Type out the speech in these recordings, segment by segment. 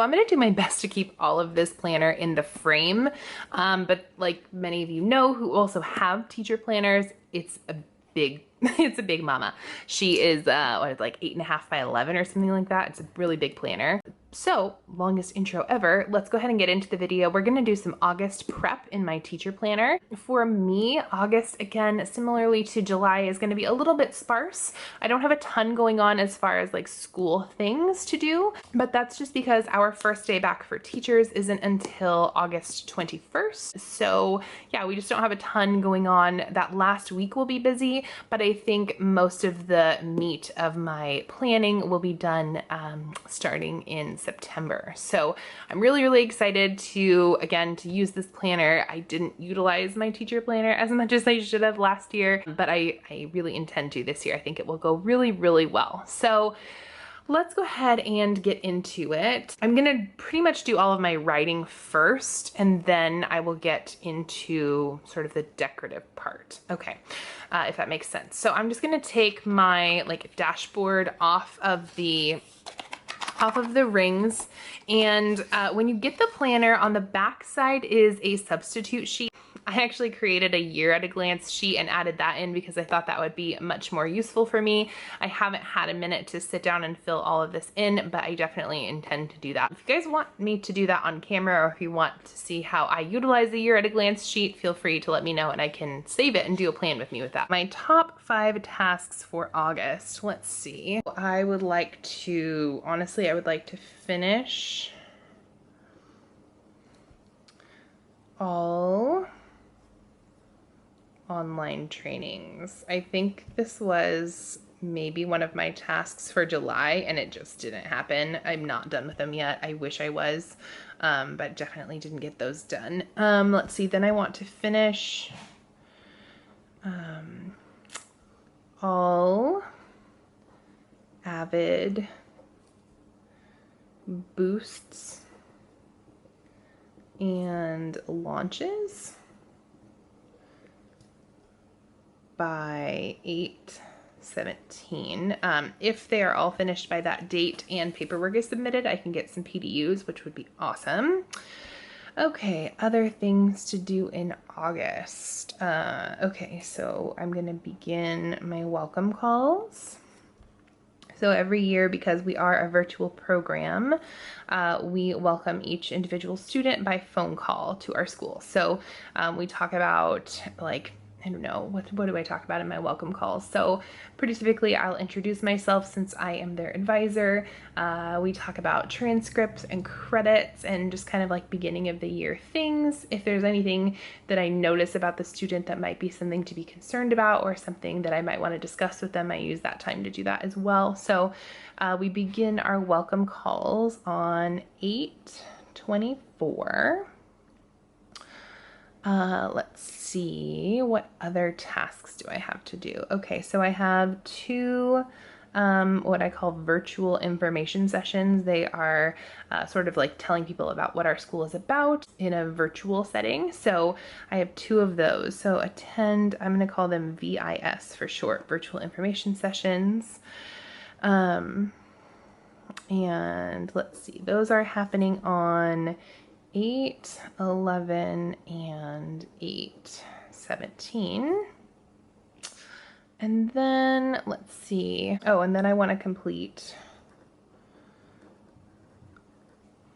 I'm gonna do my best to keep all of this planner in the frame. But like many of you know who also have teacher planners, it's a big, it's a big mama. She is, what, like 8.5 by 11 or something like that. It's a really big planner. So, longest intro ever, let's go ahead and get into the video. We're gonna do some August prep in my teacher planner. For me, August, again, similarly to July, is gonna be a little bit sparse. I don't have a ton going on as far as like school things to do, but that's just because our first day back for teachers isn't until August 21st. So yeah, we just don't have a ton going on. That last week will be busy, but I think most of the meat of my planning will be done starting in September. So I'm really, really excited to use this planner. I didn't utilize my teacher planner as much as I should have last year, but I really intend to this year. I think it will go really, really well. So let's go ahead and get into it. I'm gonna pretty much do all of my writing first, and then I will get into sort of the decorative part. Okay, if that makes sense. So I'm just gonna take my like dashboard off of the rings, and when you get the planner, on the back side is a substitute sheet. I actually created a year at a glance sheet and added that in because I thought that would be much more useful for me. I haven't had a minute to sit down and fill all of this in, but I definitely intend to do that. If you guys want me to do that on camera, or if you want to see how I utilize the year at a glance sheet, feel free to let me know and I can save it and do a plan with me with that. My top 5 tasks for August. Let's see. I would like to finish all online trainings. I think this was maybe one of my tasks for July and it just didn't happen. I'm not done with them yet. I wish I was, but definitely didn't get those done. Let's see, then I want to finish all Avid boosts and launches by 8/17. If they are all finished by that date and paperwork is submitted, I can get some PDUs, which would be awesome. Okay, other things to do in August. Okay, so I'm gonna begin my welcome calls. So every year, because we are a virtual program, we welcome each individual student by phone call to our school. So we talk about, like, I don't know, what do I talk about in my welcome calls? So pretty typically I'll introduce myself since I am their advisor. We talk about transcripts and credits and just kind of like beginning of the year things. If there's anything that I notice about the student that might be something to be concerned about or something that I might want to discuss with them, I use that time to do that as well. So we begin our welcome calls on 8/24. Let's see, what other tasks do I have to do? Okay, so I have 2 what I call virtual information sessions. They are sort of like telling people about what our school is about in a virtual setting. So I have 2 of those. So attend, I'm going to call them VIS for short, virtual information sessions. And let's see, those are happening on 8/11 and 8/17. And then let's see. Oh, and then I want to complete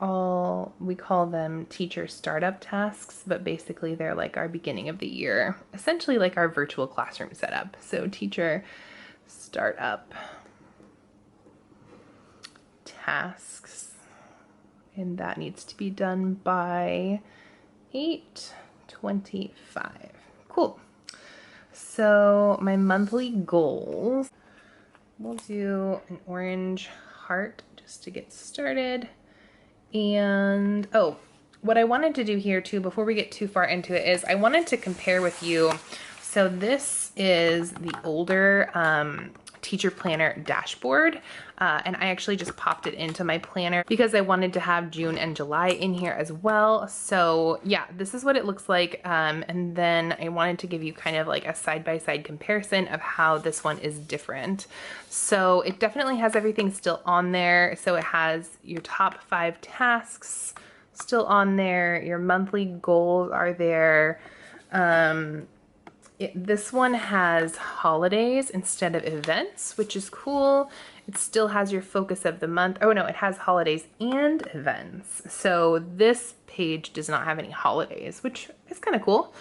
all, we call them teacher startup tasks, but basically they're like our beginning of the year, essentially like our virtual classroom setup. So teacher startup tasks. And that needs to be done by 8/25. Cool. So my monthly goals, we'll do an orange heart just to get started. And oh, what I wanted to do here too, before we get too far into it, is I wanted to compare with you. So this is the older teacher planner dashboard. And I actually just popped it into my planner because I wanted to have June and July in here as well. So yeah, this is what it looks like. And then I wanted to give you kind of like a side-by-side comparison of how this one is different. So it definitely has everything still on there. So it has your top 5 tasks still on there. Your monthly goals are there. This one has holidays instead of events, which is cool. It still has your focus of the month. Oh no, it has holidays and events. So this page does not have any holidays, which is kind of cool.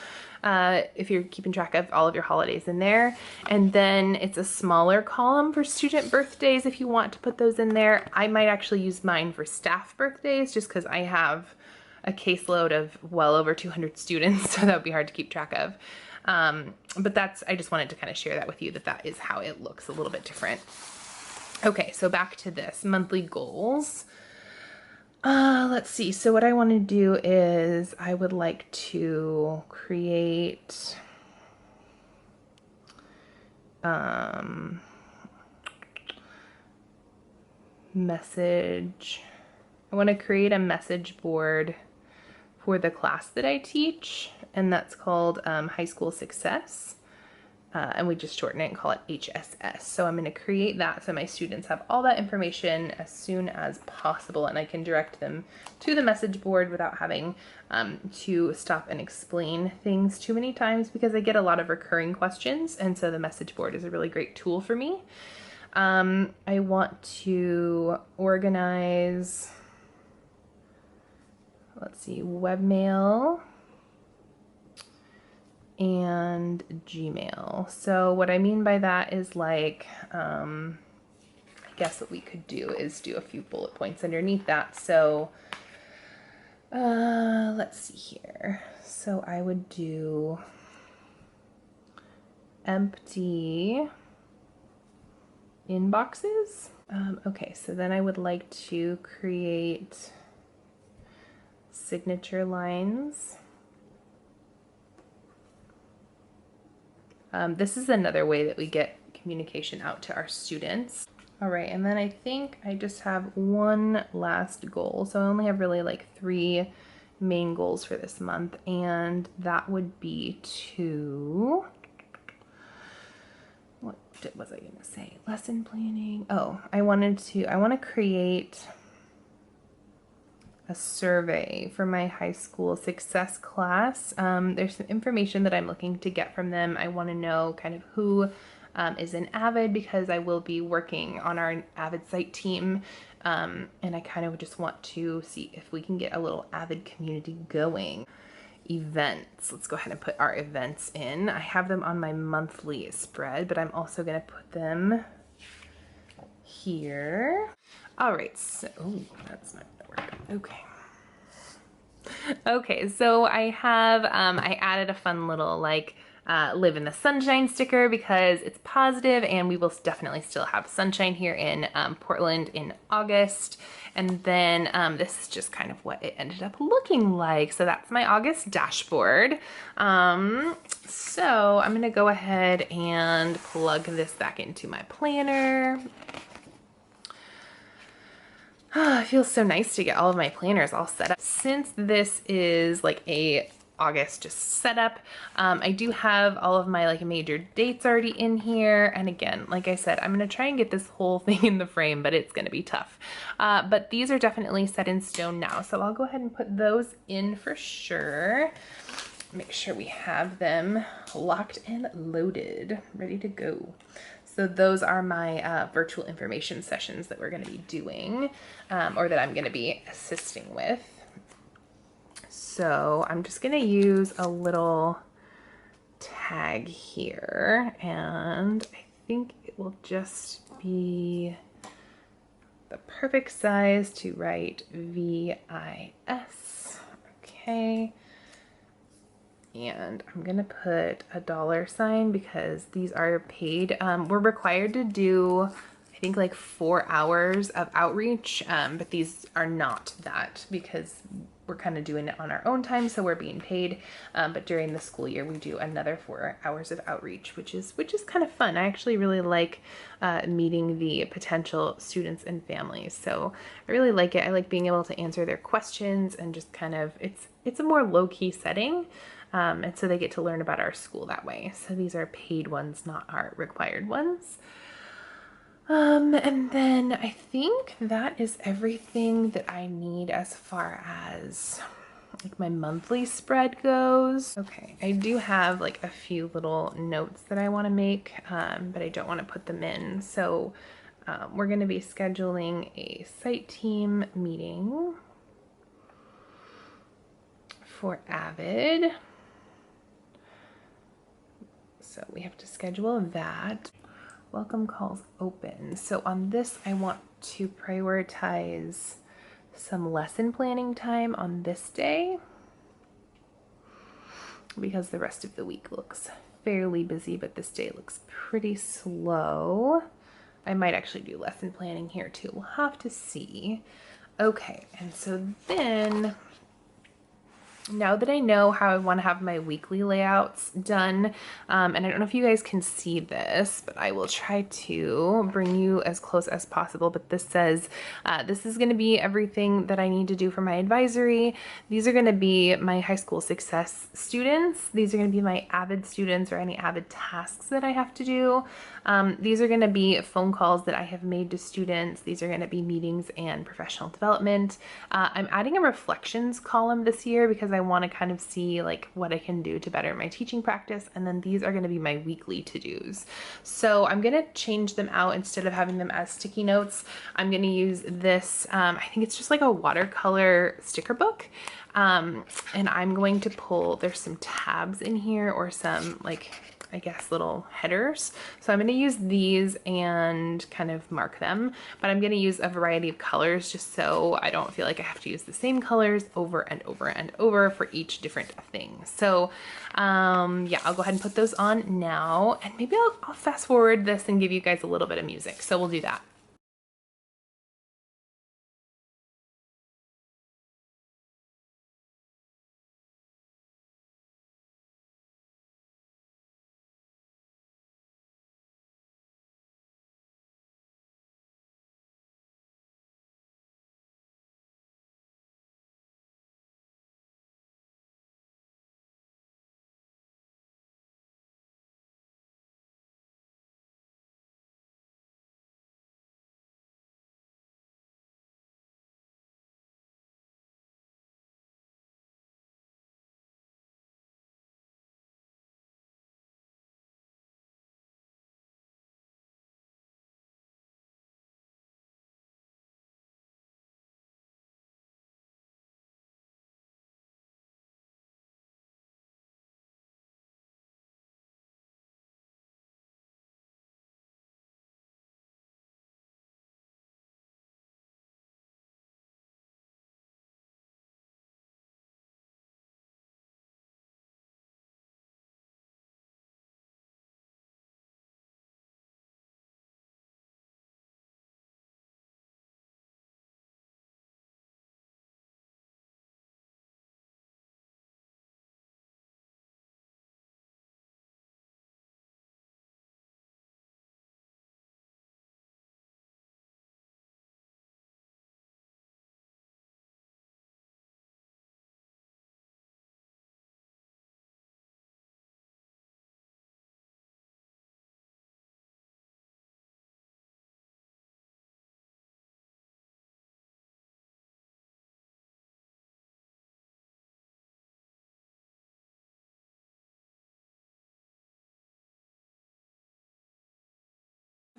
If you're keeping track of all of your holidays in there. And then it's a smaller column for student birthdays if you want to put those in there. I might actually use mine for staff birthdays just because I have a caseload of well over 200 students, so that would be hard to keep track of. But I just wanted to kind of share that with you, that is how it looks a little bit different. Okay, so back to this, monthly goals. Let's see, so what I want to do is I would like to create message. I want to create a message board for the class that I teach, and that's called High School Success. And we just shorten it and call it HSS. So I'm going to create that so my students have all that information as soon as possible, and I can direct them to the message board without having to stop and explain things too many times, because I get a lot of recurring questions, and so the message board is a really great tool for me. I want to organize, let's see, webmail and Gmail. So what I mean by that is like, I guess what we could do is do a few bullet points underneath that. So let's see here. So I would do empty inboxes. Okay, so then I would like to create signature lines. This is another way that we get communication out to our students. All right, and then I think I just have one last goal. So I only have really like 3 main goals for this month, and that would be to, what was I gonna say? Lesson planning. Oh, I want to create a survey for my high school success class. There's some information that I'm looking to get from them. I want to know kind of who is an AVID, because I will be working on our AVID site team, and I kind of just want to see if we can get a little AVID community going. Events. Let's go ahead and put our events in. I have them on my monthly spread, but I'm also going to put them here. All right, so, oh, that's not gonna work. Okay, so I have, I added a fun little like live in the sunshine sticker because it's positive, and we will definitely still have sunshine here in Portland in August. And then this is just kind of what it ended up looking like. So that's my August dashboard. So I'm gonna go ahead and plug this back into my planner. Oh, it feels so nice to get all of my planners all set up. Since this is like a August just setup, I do have all of my like major dates already in here. And again, like I said, I'm gonna try and get this whole thing in the frame, but it's gonna be tough. But these are definitely set in stone now. So I'll go ahead and put those in for sure. Make sure we have them locked and loaded, ready to go. So those are my virtual information sessions that we're going to be doing, or that I'm going to be assisting with. So I'm just going to use a little tag here, and I think it will just be the perfect size to write VIS. Okay. And I'm gonna put a $sign because these are paid. We're required to do, I think, like 4 hours of outreach, but these are not that, because we're kind of doing it on our own time, so we're being paid. But during the school year, we do another 4 hours of outreach, which is kind of fun. I actually really like meeting the potential students and families. So I really like it. I like being able to answer their questions and just kind of, it's a more low-key setting. And so they get to learn about our school that way. So these are paid ones, not our required ones. And then I think that is everything that I need as far as like my monthly spread goes. Okay, I do have like a few little notes that I want to make, but I don't want to put them in. So we're going to be scheduling a site team meeting for Avid. So we have to schedule that. Welcome calls open. So on this, I want to prioritize some lesson planning time on this day because the rest of the week looks fairly busy, but this day looks pretty slow. I might actually do lesson planning here too. We'll have to see. Okay, and so then now that I know how I want to have my weekly layouts done, and I don't know if you guys can see this, but I will try to bring you as close as possible. But this says, this is going to be everything that I need to do for my advisory. These are going to be my high school success students. These are going to be my Avid students or any Avid tasks that I have to do. These are going to be phone calls that I have made to students. These are going to be meetings and professional development. I'm adding a reflections column this year because I want to kind of see like what I can do to better my teaching practice. And then these are going to be my weekly to-dos. So I'm going to change them out. Instead of having them as sticky notes, I'm going to use this, I think it's just like a watercolor sticker book. And I'm going to pull, there's some tabs in here or some like, I guess, little headers. So I'm going to use these and kind of mark them, but I'm going to use a variety of colors just so I don't feel like I have to use the same colors over and over and over for each different thing. So yeah, I'll go ahead and put those on now, and maybe I'll fast forward this and give you guys a little bit of music. So we'll do that.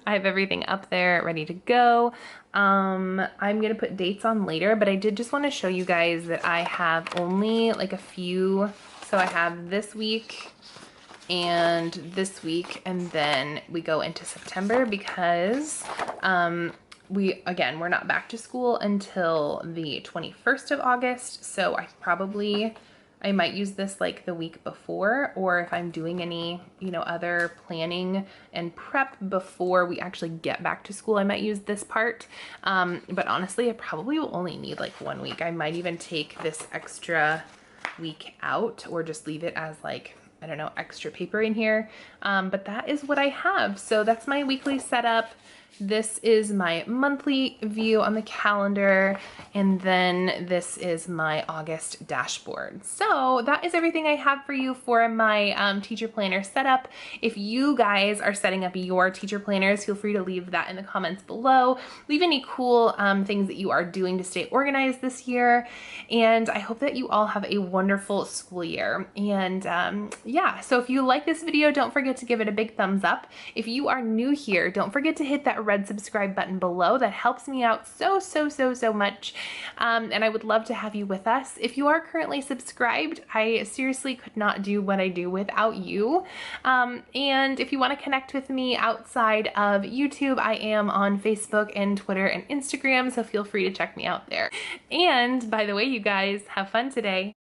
I have everything up there ready to go. I'm gonna put dates on later, but I did just want to show you guys that I have only like a few. So I have this week and this week, and then we go into September because we're not back to school until the 21st of August. So I might use this like the week before, or if I'm doing any, you know, other planning and prep before we actually get back to school, I might use this part. But honestly, I probably will only need like 1 week. I might even take this extra week out or just leave it as like, I don't know, extra paper in here. But that is what I have. So that's my weekly setup. This is my monthly view on the calendar, and then this is my August dashboard. So that is everything I have for you for my teacher planner setup. If you guys are setting up your teacher planners, feel free to leave that in the comments below. Leave any cool things that you are doing to stay organized this year, and I hope that you all have a wonderful school year. And yeah, so if you like this video, don't forget to give it a big thumbs up. If you are new here, don't forget to hit that red subscribe button below. That helps me out so much. And I would love to have you with us. If you are currently subscribed, I seriously could not do what I do without you. And if you want to connect with me outside of YouTube, I am on Facebook and Twitter and Instagram, so feel free to check me out there. And by the way, you guys, have fun today.